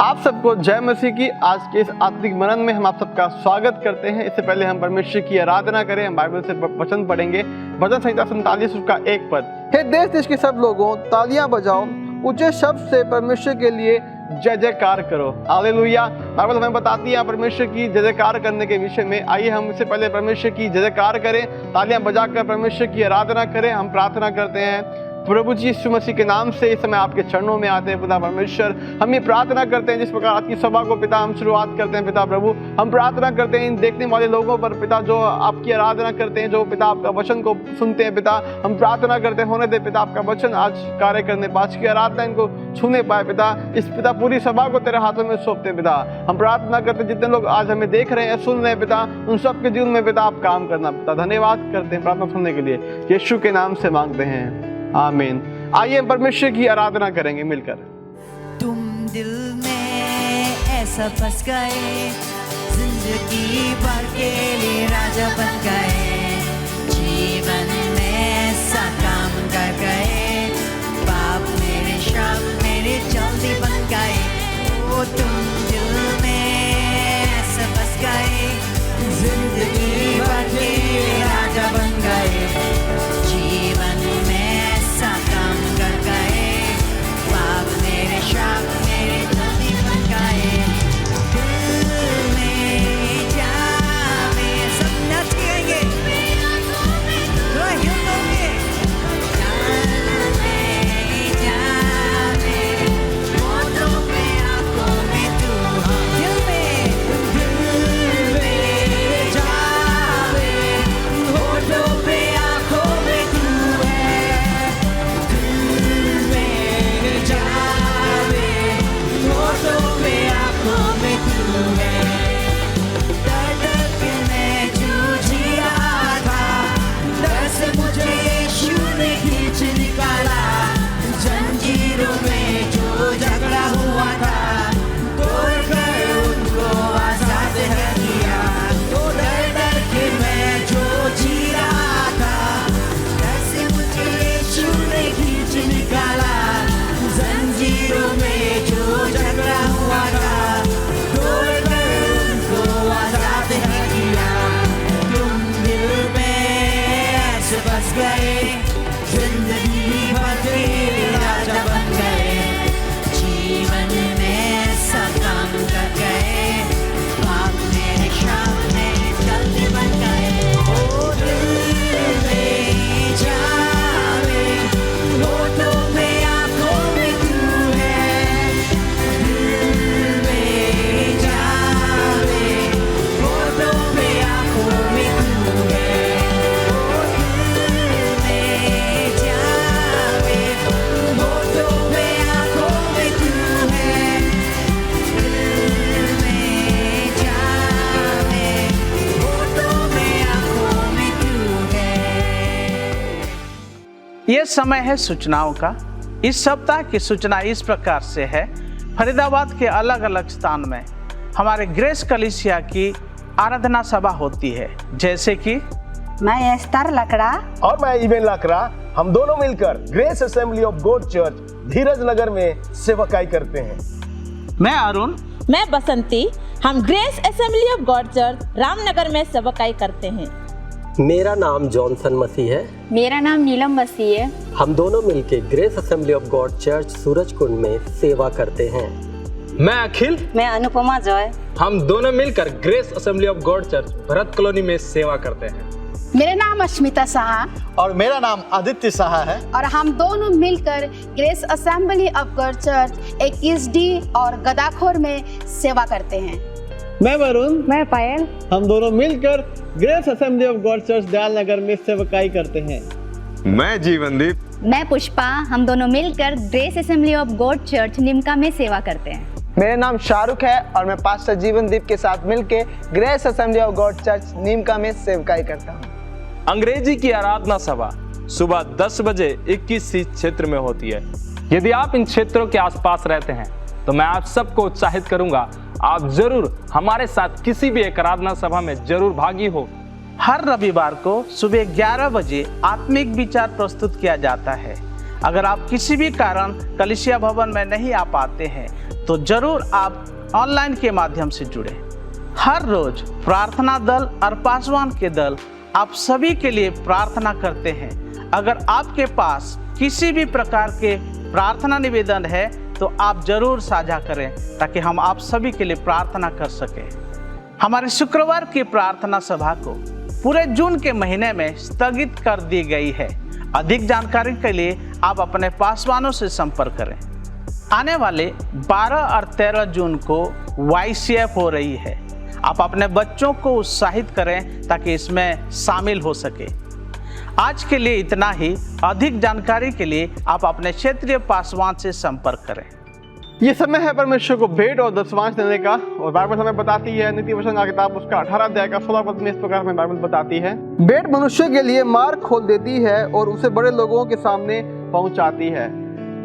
आप सबको जय मसीह की। आज के इस आत्मिक मनन में हम आप सबका स्वागत करते हैं। इससे पहले हम परमेश्वर की आराधना करें। हम बाइबल से वचन पढ़ेंगे। भजन संहिता 47 उसका 1 पद। हे देश देश के सब लोगों, तालियां बजाओ, ऊंचे शब्द से परमेश्वर के लिए जय जयकार करो। हालेलुया। बाइबल हमें बताती है परमेश्वर की जय जयकार करने के विषय में। आइए हम इससे पहले परमेश्वर की जय जयकार करें, तालियां बजाकर परमेश्वर की आराधना करें। हम प्रार्थना करते हैं प्रभु जी यीशु मसीह के नाम से इस समय आपके चरणों में आते हैं पिता परमेश्वर। हम ये प्रार्थना करते हैं जिस प्रकार आज की सभा को पिता हम शुरुआत करते हैं पिता प्रभु, हम प्रार्थना करते हैं इन देखने वाले लोगों पर पिता जो आपकी आराधना करते हैं, जो पिता आपका वचन को सुनते हैं पिता। हम प्रार्थना करते हैं होने दे पिता आपका वचन आज कार्य करने पास की आराधना इनको छूने पाए पिता। इस पिता पूरी सभा को तेरे हाथों में सौंपते हैं पिता। हम प्रार्थना करते हैं जितने लोग आज हमें देख रहे हैं, सुन रहे हैं पिता, उन सबके जीवन में पिता आप काम करना पिता। धन्यवाद करते हैं प्रार्थना सुनने के लिए, यीशु के नाम से मांगते हैं, आमीन। आइए परमेश्वर की आराधना करेंगे मिलकर। तुम दिल में ऐसा बस गए, जिंदगी भर के लिए राजा बन गए, जीवन में ऐसा काम कर गए, बाप मेरे शब्द मेरे जल्दी बन गए। ओ तुम दिल में ऐसा बस गए, जिंदगी भर के लिए राजा बन गए, जीवन में ऐसा काम कर गए, बाप मेरे शब्द मेरे जल्दी बन गए। दिल में जावे सब नाचेंगे, तो हिलोगे। दिल में जावे होठों पे आंखों में तू, दिल में जावे होठों पे आंखों में तू है, दिल में जावे होठों पे आंखों में तू है। दर्द में जूझ रहा था, दर्द से मुझे यीशु ने खींच निकाला, जंजीरों में जो झगड़ा हुआ था तोड़कर उनको आजाद है किया। तो दर्द के मैं जो जी रहा था, दर्द से मुझे यीशु ने खींच निकाला, जंजीरों में जो झगड़ा हुआ था तोड़कर उनको आजाद है किया। तुम दिल में ऐसे बस गए, जिंदगी भर के राजा बन गए, जीवन में ऐसा काम कर गए, बाप मेरे शब्द मेरे जल्दी बन गए। ओ दिल में जावे होठों पे आंखों में तू है, दिल में जावे होठों पे आंखों में तू है। ओ दिल में जावे होठों पे आंखों में तू है, दिल में जावे होठों पे आंखों में तू है। ये समय है सूचनाओं का। इस सप्ताह की सूचना इस प्रकार से है। फरीदाबाद के अलग अलग स्थान में हमारे ग्रेस कलीसिया की आराधना सभा होती है, जैसे कि मैं एस्तर लकड़ा और मैं इवेन लाकरा, हम दोनों मिलकर grace assembly of god church Dhiraj Nagar में सेवकाई करते हैं। मैं अरुण, मैं बसंती, हम grace assembly of god church Ramnagar में सेवकाई करते हैं। मेरा नाम जॉनसन मसीह है। मेरा नाम नीलम मसीह है। हम दोनों मिलके grace assembly of god church Surajkund में सेवा करते हैं। मैं अखिल, मैं अनुपमा जॉय। हम दोनों मिलकर grace assembly of god church Bharat colony में सेवा करते हैं। मेरा नाम अश्मिता साहा और मेरा नाम आदित्य साहा है और हम दोनों मिलकर grace assembly of god church 21D और गदाखोर में सेवा करते हैं। मैं वरुण, मैं पायल। हम दोनों मिलकर grace assembly of god church Dayal Nagar में सेवकाई करते हैं। मैं जीवनदीप, मैं पुष्पा, हम दोनों मिलकर grace assembly of god church Nimka में सेवा करते हैं। मेरा नाम शाहरुख है और मैं पास्टर जीवनदीप के साथ मिलकर grace assembly of god church Neemka में सेवकाई करता हूँ। अंग्रेजी की आराधना सभा सुबह 10 बजे 21C क्षेत्र में होती है। यदि आप इन क्षेत्रों के आसपास रहते हैं तो मैं आप सबको उत्साहित करूंगा, आप जरूर हमारे साथ किसी भी एक आराधना सभा में जरूर भागी हो। हर रविवार को सुबह 11 बजे आत्मिक विचार प्रस्तुत किया जाता है। अगर आप किसी भी कारण कलीसिया भवन में नहीं आ पाते हैं तो जरूर आप ऑनलाइन के माध्यम से जुड़ें। हर रोज प्रार्थना दल और पासवान के दल आप सभी के लिए प्रार्थना करते हैं। अगर आपके पास किसी भी प्रकार के प्रार्थना निवेदन है तो आप जरूर साझा करें ताकि हम आप सभी के लिए प्रार्थना कर सकें। हमारे शुक्रवार की प्रार्थना सभा को पूरे जून के महीने में स्थगित कर दी गई है। अधिक जानकारी के लिए आप अपने पासवानों से संपर्क करें। आने वाले 12 और 13 जून को YCF हो रही है। आप अपने बच्चों को उत्साहित करें ताकि इसमें शामिल हो सके। आज के लिए इतना ही। अधिक जानकारी के लिए आप अपने क्षेत्रीय पासवान से संपर्क करें। ये समय है परमेश्वर को भेंट और दशमांश देने का, और बाइबल हमें बताती है, नीति वचन का किताब उसका 18 अध्याय का 16 पद में इस प्रकार हमें बाइबल बताती है, भेंट मनुष्य के लिए मार्ग खोल देती है और उसे बड़े लोगों के सामने पहुंचाती है।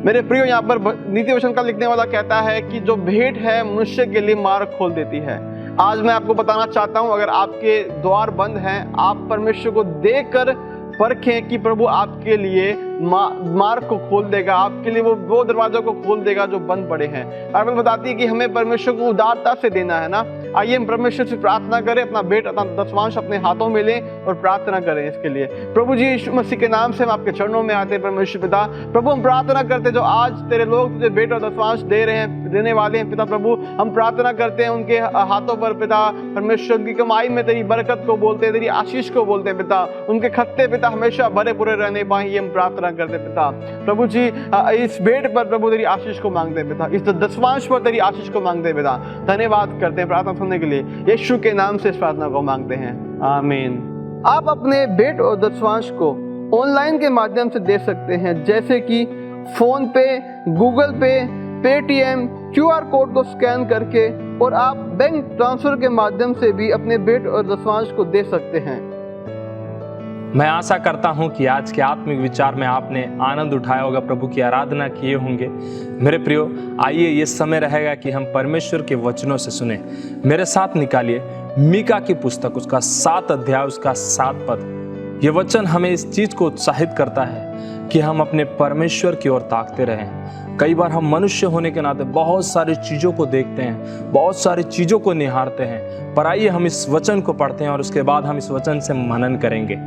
मेरे प्रियो, यहाँ पर नीति वचन का लिखने वाला कहता है कि जो भेंट है मनुष्य के लिए मार्ग खोल देती है। आज मैं आपको बताना चाहता हूँ, अगर आपके द्वार बंद हैं, आप परमेश्वर को देखकर परखें कि प्रभु आपके लिए मार्ग को खोल देगा, आपके लिए वो दरवाजों को खोल देगा जो बंद पड़े हैं। बाइबल बताती है कि हमें परमेश्वर को उदारता से देना है ना। आइए हम परमेश्वर से प्रार्थना करें, अपना भेंट अपना दशमांश अपने हाथों में लें और प्रार्थना करें इसके लिए। प्रभु जी यीशु मसीह के नाम से हम आपके चरणों में आते हैं परमेश्वर पिता। प्रभु हम प्रार्थना करते हैं जो आज तेरे लोग तुझे भेंट और दशमांश दे रहे हैं, देने वाले हैं पिता प्रभु, हम प्रार्थना करते हैं उनके हाथों पर पिता परमेश्वर की कमाई में तेरी बरकत को बोलते हैं, तेरी आशीष को बोलते हैं पिता। उनके खत्ते पिता हमेशा भरे पूरे रहने पाए, ये हम प्रार्थना करते हैं पिता। प्रभु जी इस भेंट पर प्रभु तेरी आशीष को मांगते हैं पिता, इस दशमांश पर तेरी आशीष को मांगते हैं पिता। धन्यवाद करते हैं प्रार्थना सुनने के लिए, यीशु के नाम से इस प्रार्थना को मांगते हैं, आमीन। आप अपने भेंट और दशमांश को ऑनलाइन के माध्यम से दे सकते हैं, जैसे कि फोन पे, गूगल पे, पेटीएम, QR कोड को स्कैन करके, और आप बैंक ट्रांसफर के माध्यम से भी अपने भेंट और दशमांश को दे सकते हैं। मैं आशा करता हूं कि आज के आत्मिक विचार में आपने आनंद उठाया होगा, प्रभु की आराधना किए होंगे। मेरे प्रियो, आइए ये समय रहेगा कि हम परमेश्वर के वचनों से सुने। मेरे साथ निकालिए मीका की पुस्तक, उसका 7 अध्याय, उसका 7 पद। ये वचन हमें इस चीज को उत्साहित करता है कि हम अपने परमेश्वर की ओर ताकते रहें। कई बार हम मनुष्य होने के नाते बहुत सारी चीजों को देखते हैं, बहुत सारी चीजों को निहारते हैं, पर आइए हम इस वचन को पढ़ते हैं और उसके बाद हम इस वचन से मनन करेंगे।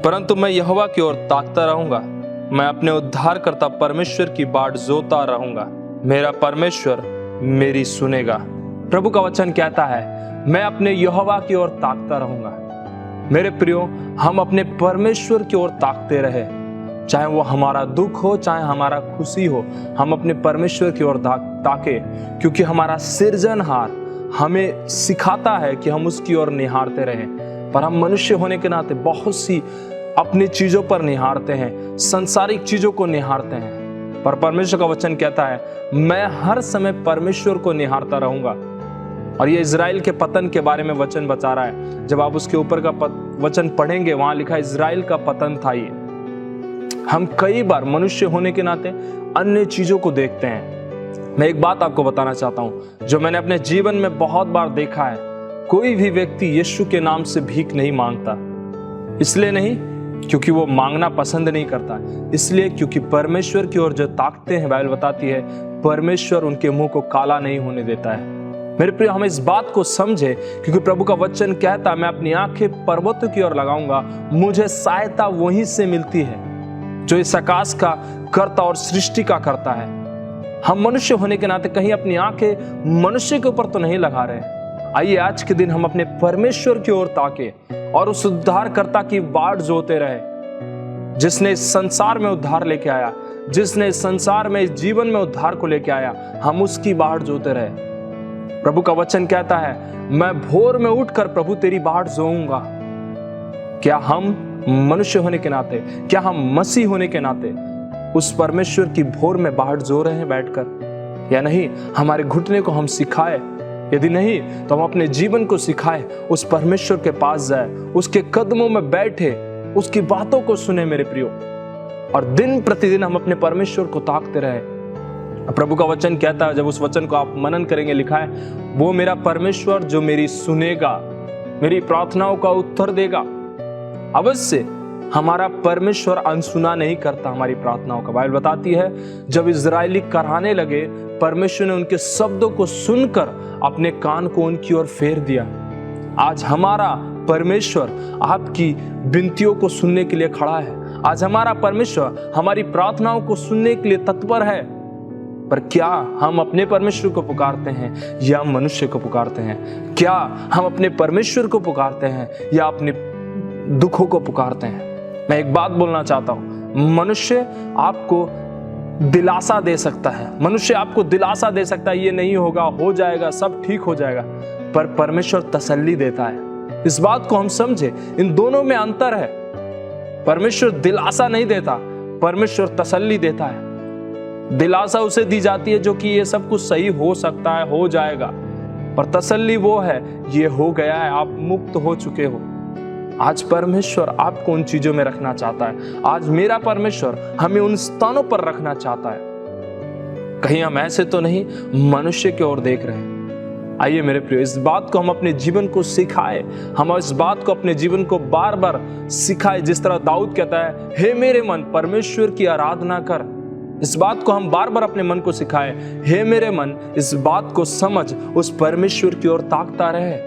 परंतु मैं यहोवा की ओर ताकता रहूंगा, मैं अपने उद्धारकर्ता परमेश्वर की बाट जोता रहूंगा। मेरा परमेश्वर मेरी सुनेगा। प्रभु का वचन कहता है, मैं अपने यहोवा की ओर ताकता रहूंगा। मेरे प्रियो, हम अपने परमेश्वर की ओर ताकते रहे, चाहे वो हमारा दुख हो, चाहे हमारा खुशी हो, हम अपने परमेश्वर की ओर ताके, क्योंकि हमारा सृजनहार हमें सिखाता है कि हम उसकी ओर निहारते रहें। पर हम मनुष्य होने के नाते बहुत सी अपनी चीजों पर निहारते हैं, सांसारिक चीजों को निहारते हैं, पर परमेश्वर का वचन कहता है, मैं हर समय परमेश्वर को निहारता रहूंगा। और ये इजराइल के पतन के बारे में वचन बता रहा है। जब आप उसके ऊपर का वचन पढ़ेंगे, वहां लिखा है इजराइल का पतन था ये। हम कई बार मनुष्य होने के नाते अन्य चीजों को देखते हैं। मैं एक बात आपको बताना चाहता हूं, जो मैंने अपने जीवन में बहुत बार देखा है। कोई भी व्यक्ति यीशु के नाम से भीख नहीं मांगता, इसलिए नहीं क्योंकि वो मांगना पसंद नहीं करता, इसलिए क्योंकि परमेश्वर की ओर जो ताकते हैं, बाइबल बताती है परमेश्वर उनके मुंह को काला नहीं होने देता है। मेरे प्रिय, हम इस बात को समझे, क्योंकि प्रभु का वचन कहता है, मैं अपनी आंखें पर्वतों की ओर लगाऊंगा, मुझे सहायता वहीं से मिलती है जो इस आकाश का कर्ता और सृष्टि का करता है। हम मनुष्य होने के नाते कहीं अपनी आंखें मनुष्य के ऊपर तो नहीं लगा रहे। आइए आज के दिन हम अपने परमेश्वर की ओर ताके और उस उद्धारकर्ता की बाट जोते रहे, जिसने इस संसार में उद्धार लेके आया, जिसने इस संसार में, इस जीवन में उद्धार को लेके आया। हम उसकी बाट जोते रहे। प्रभु का वचन कहता है, मैं भोर में उठकर प्रभु तेरी बाट जोऊंगा। क्या हम मनुष्य होने के नाते, क्या हम मसीह होने के नाते उस परमेश्वर की भोर में बाट जो रहे हैं बैठकर, या नहीं? हमारे घुटने को हम सिखाए, यदि नहीं तो हम अपने जीवन को सिखाए, उस परमेश्वर के पास जाए, उसके कदमों में बैठे, उसकी बातों को सुने मेरे प्रियो, और दिन प्रतिदिन हम अपने परमेश्वर को ताकते रहे। प्रभु का वचन कहता है, जब उस वचन को आप मनन करेंगे, लिखा है, वो मेरा परमेश्वर जो मेरी सुनेगा, मेरी प्रार्थनाओं का उत्तर देगा। अवश्य हमारा परमेश्वर अनसुना नहीं करता हमारी प्रार्थनाओं का। बाइबल बताती है, जब इजरायली कराहने लगे परमेश्वर ने उनके शब्दों को सुनकर अपने कान को उनकी ओर फेर दिया। आज हमारा परमेश्वर आपकी विनतियों को सुनने के लिए खड़ा है। आज हमारा परमेश्वर हमारी प्रार्थनाओं को सुनने के लिए तत्पर है। पर क्या हम अपने परमेश्वर को पुकारते हैं या मनुष्य को पुकारते हैं? क्या हम अपने परमेश्वर को पुकारते हैं या अपने दुखों को पुकारते हैं? मैं एक बात बोलना चाहता हूं, मनुष्य आपको दिलासा दे सकता है, मनुष्य आपको दिलासा दे सकता है, ये नहीं होगा, हो जाएगा, सब ठीक हो जाएगा। पर परमेश्वर तसल्ली देता है। इस बात को हम समझे, इन दोनों में अंतर है। परमेश्वर दिलासा नहीं देता, परमेश्वर तसल्ली देता है। दिलासा उसे दी जाती है जो कि ये सब कुछ सही हो सकता है, हो जाएगा, पर तसल्ली वो है, ये हो गया है, आप मुक्त हो चुके हो। आज परमेश्वर आपको उन चीजों में रखना चाहता है। आज मेरा परमेश्वर हमें उन स्थानों पर रखना चाहता है। कहीं हम ऐसे तो नहीं मनुष्य की ओर देख रहे हैं। आइए मेरे प्रिय, इस बात को हम अपने जीवन को सिखाए, हम इस बात को अपने जीवन को बार बार सिखाए। जिस तरह दाऊद कहता है, हे मेरे मन परमेश्वर की आराधना कर। इस बात को हम बार बार अपने मन को सिखाए, हे मेरे मन इस बात को समझ, उस परमेश्वर की ओर ताकता रहे।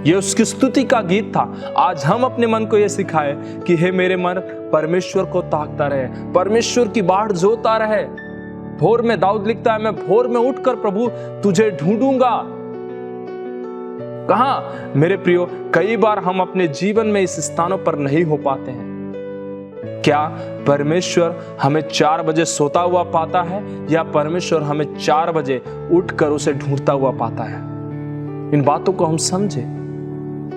यह उसकी स्तुति का गीत था। आज हम अपने मन को यह सिखाए कि हे मेरे मन परमेश्वर को ताकता रहे, परमेश्वर की बाट जोता रहे। भोर में दाऊद लिखता है, मैं भोर में उठकर प्रभु तुझे ढूंढूंगा। कहां मेरे प्रियो, कई बार हम अपने जीवन में इस स्थानों पर नहीं हो पाते हैं। क्या परमेश्वर हमें 4 बजे सोता हुआ पाता है या परमेश्वर हमें 4 बजे उठकर उसे ढूंढता हुआ पाता है? इन बातों को हम समझे।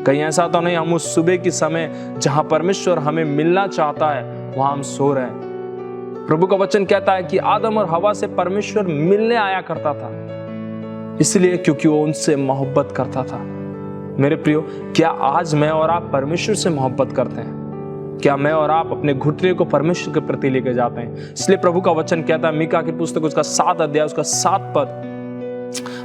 कहीं ऐसा तो नहीं हम उस सुबह की समय जहां परमेश्वर हमें मिलना चाहता है वहां हम सो रहे हैं। प्रभु का वचन कहता है कि आदम और हवा से परमेश्वर मिलने आया करता था, इसलिए क्योंकि वो उनसे मोहब्बत करता था। मेरे प्रियो, क्या आज मैं और आप परमेश्वर से मोहब्बत करते हैं? क्या मैं और आप अपने घुटने को परमेश्वर के प्रति लेके जाते हैं? इसलिए प्रभु का वचन कहता है, मीका की पुस्तक उसका 7 अध्याय उसका 7 पद,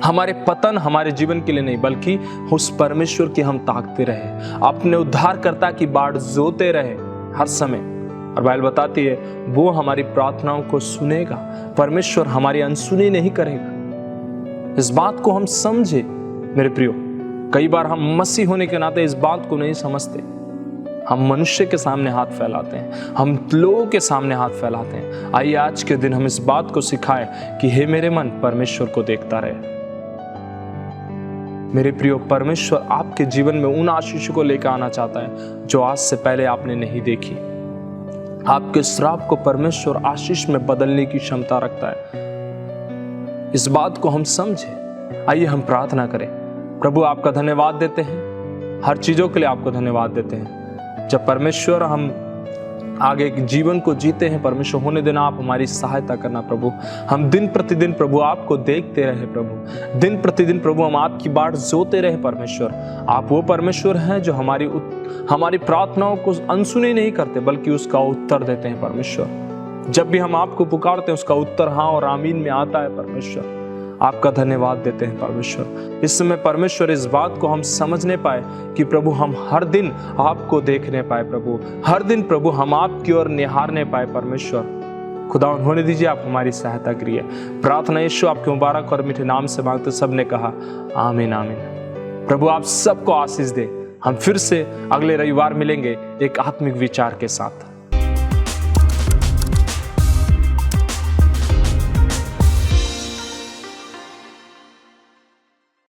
हमारे पतन हमारे जीवन के लिए नहीं बल्कि उस परमेश्वर की हम ताकते रहे, अपने उद्धारकर्ता की बाट जोते रहे हर समय। और बाइबल बताती है वो हमारी प्रार्थनाओं को सुनेगा, परमेश्वर हमारी अनसुनी नहीं करेगा। इस बात को हम समझे मेरे प्रियो। कई बार हम मसीह होने के नाते इस बात को नहीं समझते। हम मनुष्य के सामने हाथ फैलाते हैं, हम लोगों के सामने हाथ फैलाते हैं। आइए आज के दिन हम इस बात को सिखाएं कि हे मेरे मन परमेश्वर को देखता रहे। मेरे प्रियो, परमेश्वर आपके जीवन में उन आशीषों को लेकर आना चाहता है जो आज से पहले आपने नहीं देखी। आपके श्राप को परमेश्वर आशीष में बदलने की क्षमता रखता है। इस बात को हम समझे। आइए हम प्रार्थना करें। प्रभु आपका धन्यवाद देते हैं, हर चीजों के लिए आपको धन्यवाद देते हैं। जब परमेश्वर हम आगे जीवन को जीते हैं, परमेश्वर होने देना, आप हमारी सहायता करना प्रभु। हम दिन प्रतिदिन प्रभु आपको देखते रहे प्रभु, दिन प्रतिदिन प्रभु हम आपकी बाट जोते रहे परमेश्वर। आप वो परमेश्वर हैं जो हमारी प्रार्थनाओं को अनसुनी नहीं करते बल्कि उसका उत्तर देते हैं परमेश्वर। जब भी हम आपको पुकारते हैं उसका उत्तर हाँ और आमीन में आता है परमेश्वर। आपका धन्यवाद देते हैं परमेश्वर। इस समय परमेश्वर इस बात को हम समझने पाए कि प्रभु हम हर दिन आपको देखने पाए प्रभु, हर दिन प्रभु हम आपकी ओर निहारने पाए परमेश्वर। खुदा होने दीजिए, आप हमारी सहायता करिए। प्रार्थना यीशु आपके मुबारक और मीठे नाम से मांगते सबने कहा आमीन आमीन। प्रभु आप सबको आशीष दे। हम फिर से अगले रविवार मिलेंगे एक आत्मिक विचार के साथ।